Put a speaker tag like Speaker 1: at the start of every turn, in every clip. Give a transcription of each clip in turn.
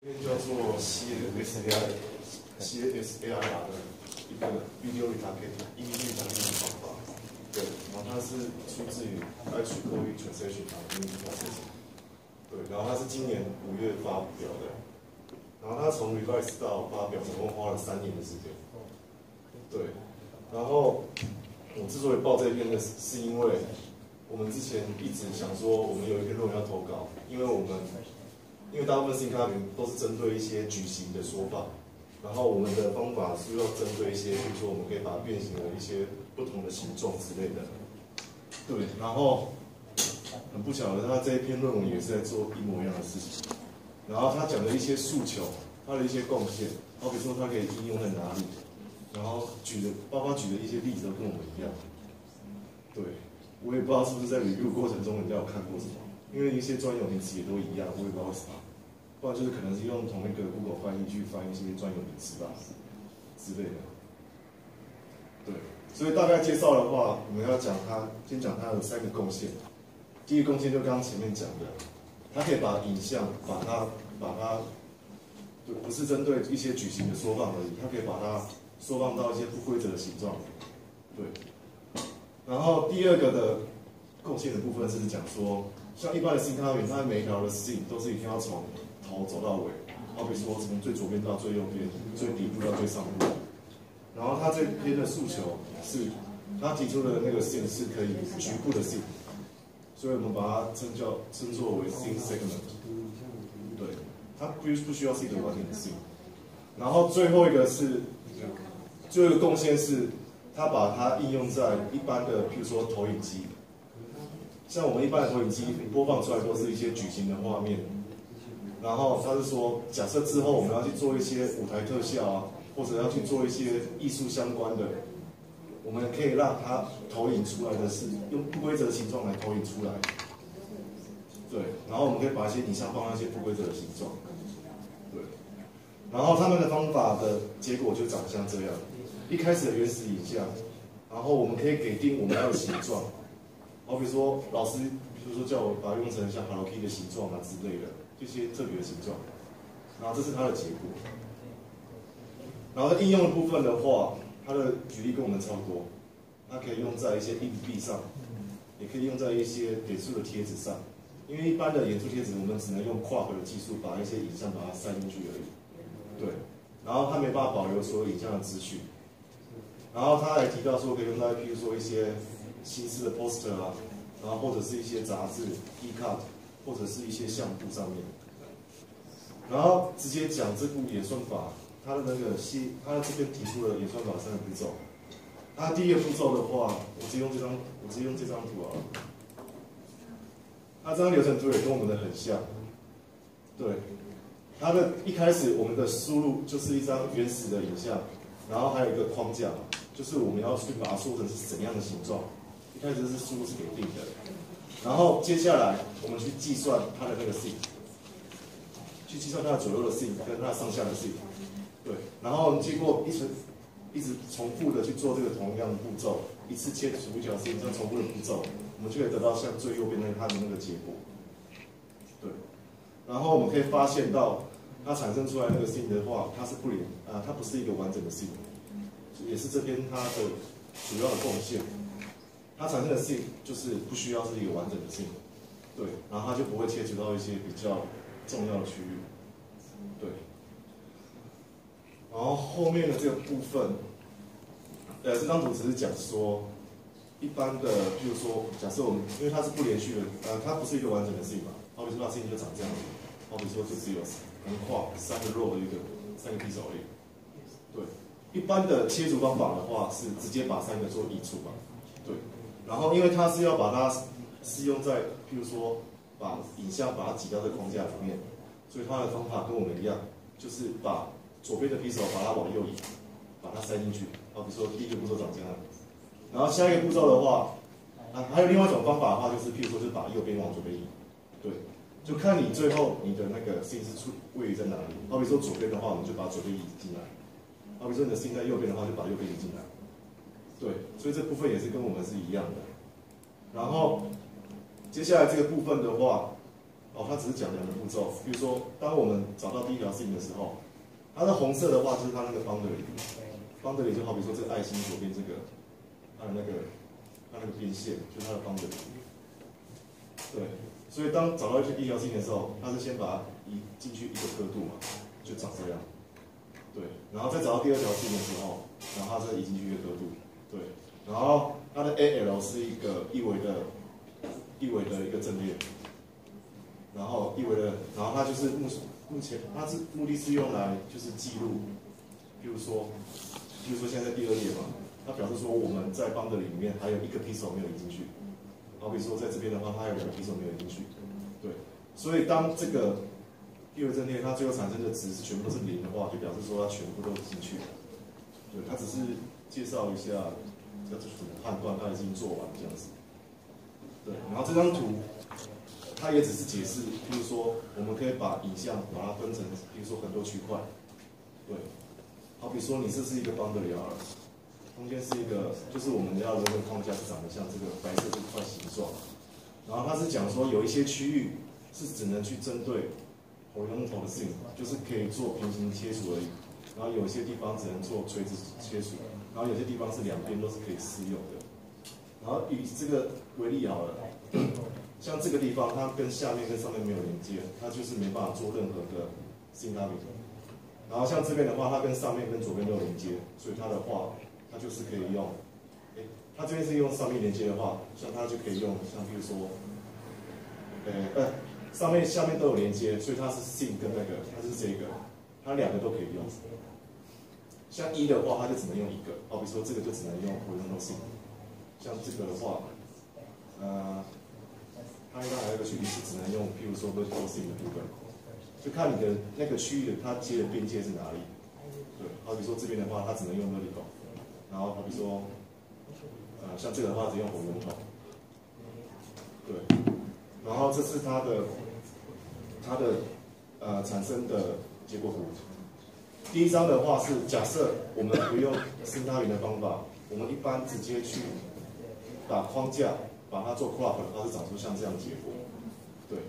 Speaker 1: 叫做 CSAR 的一个 video retargeting 音乐retargeting 方法。对，然后它是出自于 iQOE Translation 的 image processing。对，然后它是今年5月发表的，然后它从 release 到发表总共花了3年的时间。对，然后我之所以报这一篇的是因为我们之前一直想说我们有一篇论文要投稿，因为大部分 syncoping 都是针对一些矩形的说法，然后我们的方法是要针对一些，比如说我们可以把它变形的一些不同的形状之类的。对，然后很不巧的，他这一篇论文也是在做一模一样的事情。然后他讲的一些诉求，他的一些贡献，好比说他可以应用在哪里，然后包括举的一些例子都跟我们一样。对，我也不知道是不是在 review 过程中人家有看过什么，因为一些专有名词也都一样，我也不知道为什么。不然就是可能是用同一个 Google 翻译去翻译一些专有名词吧之类的。对，所以大概介绍的话，我们要先讲它的3个贡献。第一个贡献就刚刚前面讲的，它可以把影像把它，对，不是针对一些矩形的缩放而已，它可以把它缩放到一些不规则的形状。对。然后第二个的贡献的部分是讲说，像一般的syncoping，它每一条的 scene 都是一定要从头走到尾，好比说从最左边到最右边，最底部到最上部。然后他这篇的诉求是，他提出的那个 scene 是可以局部的 scene， 所以我们把它称作为 scene segment。对，它不需要是一个完整的 scene。然后最后一个贡献是，他把它应用在一般的，譬如说投影机。像我们一般的投影机播放出来都是一些矩形的画面。然后他是说，假设之后我们要去做一些舞台特效啊，或者要去做一些艺术相关的，我们可以让它投影出来的是用不规则的形状来投影出来。对，然后我们可以把一些影像放在一些不规则的形状。对，然后他们的方法的结果就长像这样：一开始的原始影像，然后我们可以给定我们要的形状，好比说老师，比如说叫我把它用成像 Hello Kitty 的形状啊之类的。这些特别的形状，然后这是它的结果。然后在应用的部分的话，它的举例跟我们差不多，它可以用在一些硬币上，也可以用在一些点数的贴纸上。因为一般的演出贴纸，我们只能用跨回的技术把一些影像把它塞进去而已。对，然后它没办法保留所有影像的资讯。然后他还提到说，可以用在譬如说一些新式的 poster 啊，然后或者是一些杂志、e-card。或者是一些相簿上面，然后直接讲这部演算法，它的这边提出了演算法3个步骤。它第一个步骤的话，我直接用这张图啊，它这张流程图也跟我们的很像。对，它的一开始我们的输入就是一张原始的影像，然后还有一个框架，就是我们要去把它说成是怎样的形状。一开始是输入是给定的。然后接下来我们去计算它的那个 scene， 去计算它的左右的 scene 跟它上下的 scene， 对，然后经过一直重复的去做这个同样的步骤，一次切除一条 scene 这样重复的步骤，我们就可以得到像最右边它的那个结果，对，然后我们可以发现到它产生出来那个 scene 的话，它不是一个完整的 scene， 也是这边它的主要的贡献。它产生的 scene 就是不需要是一个完整的 scene， 对，然后它就不会切除到一些比较重要的区域，对。然后后面的这个部分，这张图只是讲说，一般的，譬如说，假设我们因为它是不连续的，它不是一个完整的 scene 嘛，好比说它 scene 就长这样子，好比说就只有横跨3个 row 的3个 pixel 而已，对。一般的切除方法的话是直接把3个做移除嘛，对。然后，因为它是要把它适用在，譬如说，把影像把它挤到这个框架里面，所以它的方法跟我们一样，就是把左边的 pixel 把它往右移，把它塞进去。好，比如说第一个步骤长这样，然后下一个步骤的话，还有另外一种方法的话，就是譬如说，就是把右边往左边移，对，就看你最后你的那个 scene 是位于在哪里。好比说左边的话，我们就把左边移进来；好比说你的 scene 在右边的话，就把右边移进来。对，所以这部分也是跟我们是一样的。然后接下来这个部分的话，哦，它只是讲2个步骤。比如说，当我们找到第一条线的时候，它的红色的话就是它那个 boundary 就好比说这个爱心左边这个，它的那个边线就是它的 boundary。对，所以当找到一条线的时候，它是先把它移进去一个刻度嘛，就长这样。对，然后再找到第2条线的时候，然后它再移进去一个刻度。对，然后它的 AL 是一个一维的一个阵列。然后它就是目前它是目的是用来就是记录，比如说现在第2页嘛，它表示说我们在 boundary 里面还有1个 pixel 没有移进去，好比说在这边的话，它还有2个 pixel 没有移进去，对，所以当这个一维阵列它最后产生的值是全部都是0的话，就表示说它全部都进去了，对，它只是介绍一下要怎么判断它已经做完这样子，对，然后这张图。它也只是解释，比如说，我们可以把影像把它分成，比如说很多区块，对，好比说你这是一个 boundary R， 中间是一个，就是我们要的那个框架是长得像这个白色这块形状，然后它是讲说有一些区域是只能去针对horizontal 的 scene， 就是可以做平行切除而已，然后有些地方只能做垂直切除，然后有些地方是两边都是可以适用的，然后以这个为例好了。像这个地方，它跟下面跟上面没有连接，它就是没办法做任何的 syntatic。然后像这边的话，它跟上面跟左边都有连接，所以它的话，它就是可以用，它这边是用上面连接的话，像它就可以用，像比如说，上面下面都有连接，所以它是 syn 跟那个，它是这个，它2个都可以用。像1的话，它就只能用1个，好比说这个就只能用 horizontal syn。像这个的话，它应该还有一个区域是只能用，譬如说 vertical syn 的部分，就看你的那个区域的它接的边界是哪里。对，好比说这边的话，它只能用 vertical， 然后好比说，像这个的话只用horizontal。对，然后这是它的产生的结果图。第一张的话是假设我们不用syntactic的方法，我们一般直接去把框架。把它做 crop， 它是长出像这样的结果，对。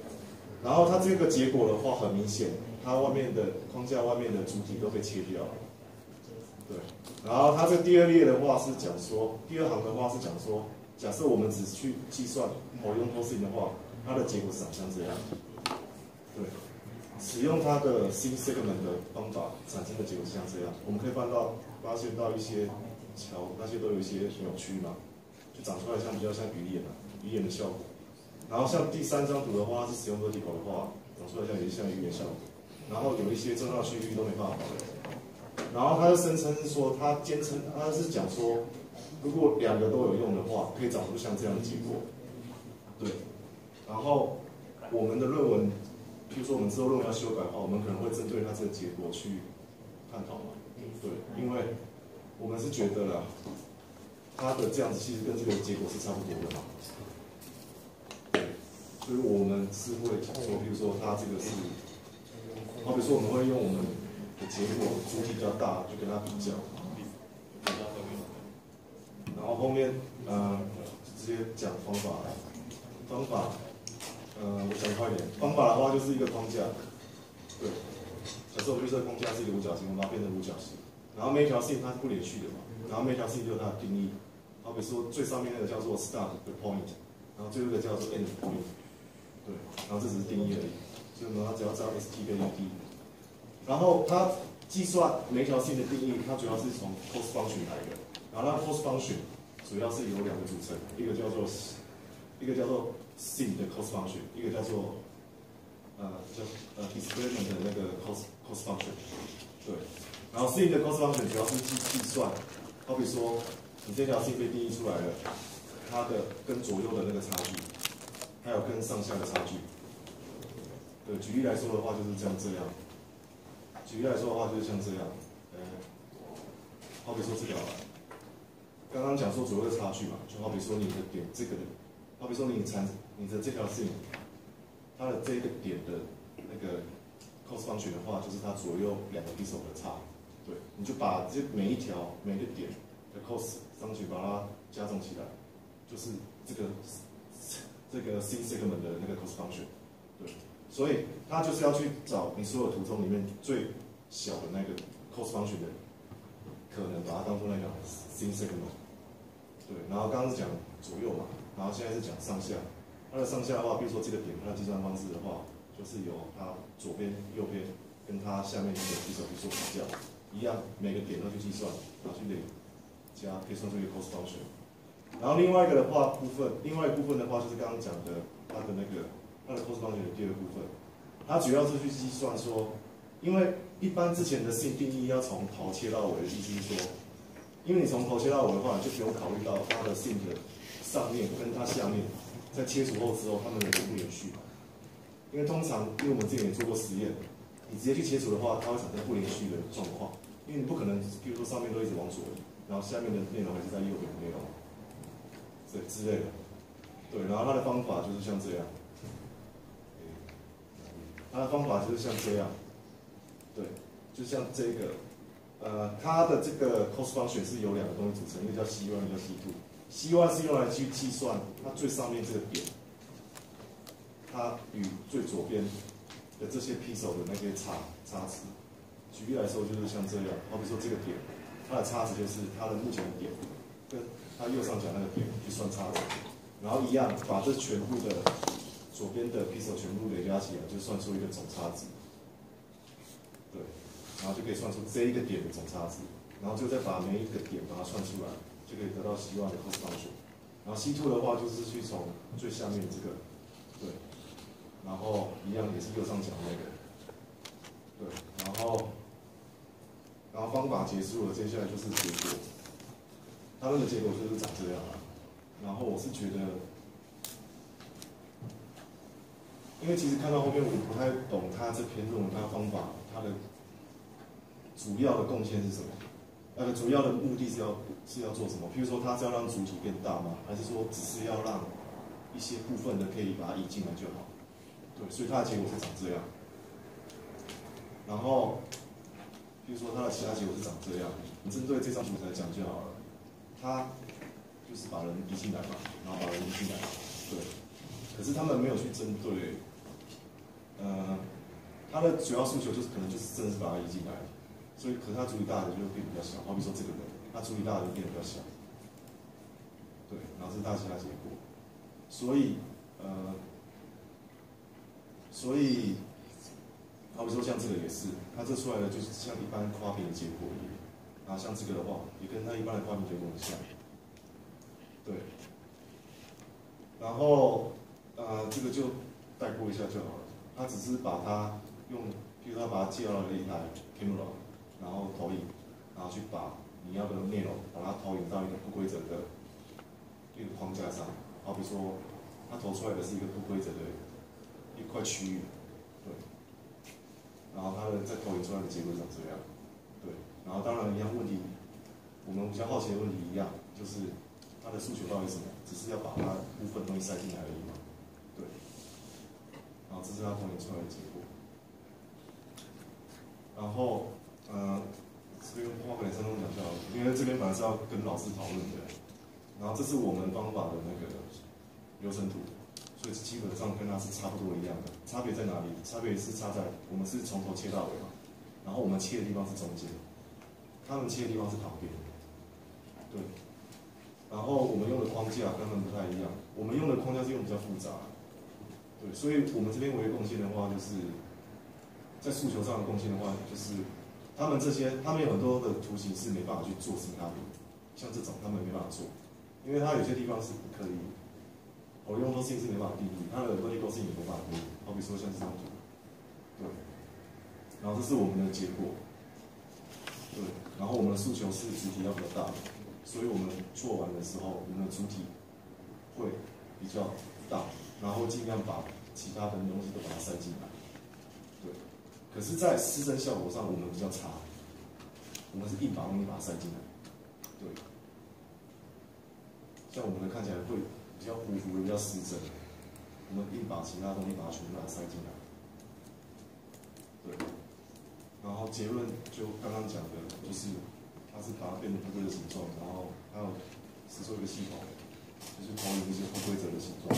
Speaker 1: 然后它这个结果的话，很明显，它外面的框架外面的主体都被切掉了，对。然后它这第2列的话是讲说，第2行的话是讲说，假设我们只去计算horizontal syn的话，它的结果是长像这样，对。使用它的 syn segment 的方法产生的结果是像这样，我们可以发现到一些桥，那些都有一些扭曲嘛。就长出来比较像鱼眼的效果，然后像第3张图的话，它是使用 vertical 的话，长出来像鱼眼效果，然后有一些重要区域都没办法保留，然后他就声称说，他是讲说，如果2个都有用的话，可以长出像这样的结果，对，然后我们的论文，譬如说我们之后论文要修改的话，我们可能会针对它这个结果去探讨嘛，对，因为我们是觉得啦。它的这样子其实跟这个结果是差不多的嘛，对，所以我们是会讲说，比如说它这个是，好比说我们会用我们的结果主体比较大，就跟它比较，然后后面直接讲方法，我讲快一点，方法的话就是一个框架，对，假设我们预设框架是一个五角形，我们把它变成五角形，然后每一条线它是不连续的嘛，然后每条线就有它的定义。好比说最上面那个叫做 start 的 point， 然后最后一个叫做 end point， 对，然后这只是定义而已，所以我们只要知道 ST 跟 ED， 然后它计算每一条线的定义，它主要是从 cost function 来的，然后它 cost function 主要是由2个组成，一个叫做 syn 的 cost function， 一个叫做displacement 的那个 cost function， 对，然后 syn 的 cost function 主要是计算，好比说。你这条线被定义出来了，它的跟左右的那个差距，还有跟上下的差距。对，举例来说的话就是这样。举例来说的话就是像这样，好比说这个，刚刚讲说左右的差距嘛，就好比说你的点这个的，好比说你的这条线，它的这个点的那个 cost function 的话，就是它左右2个 pixel 的差。对，你就把这每个点的 cost 上去把它加总起来，就是这个 syn segment 的那个 cost function， 对。所以它就是要去找你所有图中里面最小的那个 cost function 的可能，把它当做那个 sin signal。对，然后刚刚是讲左右嘛，然后现在是讲上下。它的上下的话，比如说这个点，它的计算方式的话，就是由它左边、右边跟它下面那个比手去做比较，一样，每个点都去计算，然后去累加，可以算出一个 cost function。然后另外一个的话另外一部分的话就是刚刚讲的它的cost function 的第二个部分，它主要是去计算说，因为一般之前的sin定义要从头切到尾的意思是说，因为你从头切到尾的话，你就不用考虑到它的sin的上面跟它下面在切除后之后它们的不连续。因为通常，因为我们之前也做过实验，你直接去切除的话，它会产生不连续的状况，因为你不可能，比如说上面都一直往左移，然后下面的内容还是在右边的内容。之类的，对，然后它的方法就是像这样，它的方法就是像这样，对，就像这个，它的这个 cost function 是由两个东西组成，一个叫 C1，一个叫 C2。C1 是用来去计算它最上面这个点，它与最左边的这些 pixel 的那些差值。举例来说，就是像这样，好比说这个点，它的差值就是它的目前的点跟它右上角那个点去算差值，然后一样把这全部的左边的 pixel 全部累加起来，就算出一个总差值。对，然后就可以算出这一个点的总差值，然后就再把每一个点把它算出来，就可以得到希望的 cost function。然后 C2 的话就是去从最下面这个，对，然后一样也是右上角那个，对，然后方法结束了，接下来就是结果。他们的结果就是长这样啊。然后我是觉得，因为其实看到后面我不太懂他这篇论文他的方法，他的主要的贡献是什么？主要的目的是要做什么？譬如说，他是要让主体变大吗？还是说只是要让一些部分的可以把它移进来就好？对，所以他的结果是长这样。然后，譬如说他的其他结果是长这样，你针对这张图来讲就好了。他就是把人移进来嘛，然后把人移进来，对。可是他们没有去针对，他的主要诉求就是可能就是真的是把它移进来，所以可是他处理大的就会变比较小，好比说这个人，他处理大的就变得比较小，对，然后这是大其他结果，所以好比说像这个也是，它这出来的就是像一般跨屏的结果一样，然后像这个的话，也跟它一般的跨屏结果很像，对。然后这个就带过一下就好了，它只是把它用，譬如他把它借到了一台 camera， 然后投影，然后去把你要的内容把它投影到一个不规则的一个框架上，好比说它投出来的是一个不规则的一块区域，对。然后它的再投影出来的结果长这样，对。然后当然一样问题，我们比较好奇的问题一样，就是它的诉求到底是什么？只是要把它部分东西塞进来而已嘛，对。然后这是它投影出来的结果。然后这边花个2、3分钟讲就好了，因为这边本来是要跟老师讨论的。然后这是我们方法的那个流程图。所以基本上跟它是差不多一样的，差别在哪里？差别是差在我们是从头切到尾嘛，然后我们切的地方是中间，他们切的地方是旁边，对。然后我们用的框架跟他们不太一样，我们用的框架是用比较复杂，对。所以我们这边唯一贡献的话，就是在诉求上的贡献的话，就是他们有很多的图形是没办法去做sin卡比，像这种他们没办法做，因为它有些地方是不可以。我用多性是没办法定义，它的vertical性也没办法定义。好比说像这张图，对。然后这是我们的结果，对。然后我们的诉求是主体要比较大，所以我们做完的时候，我们的主体会比较大，然后尽量把其他的东西都把它塞进来，对。可是，在失真效果上，我们比较差，我们是硬把东西把它塞进来，对。像我们的看起来会。比较糊糊的，比较失真，我们硬把其他东西把它全部把它塞进来，对。然后结论就刚刚讲的，就是它是把它变成不规则形状，然后还有制作一个系统，就是投影一些不规则的形状。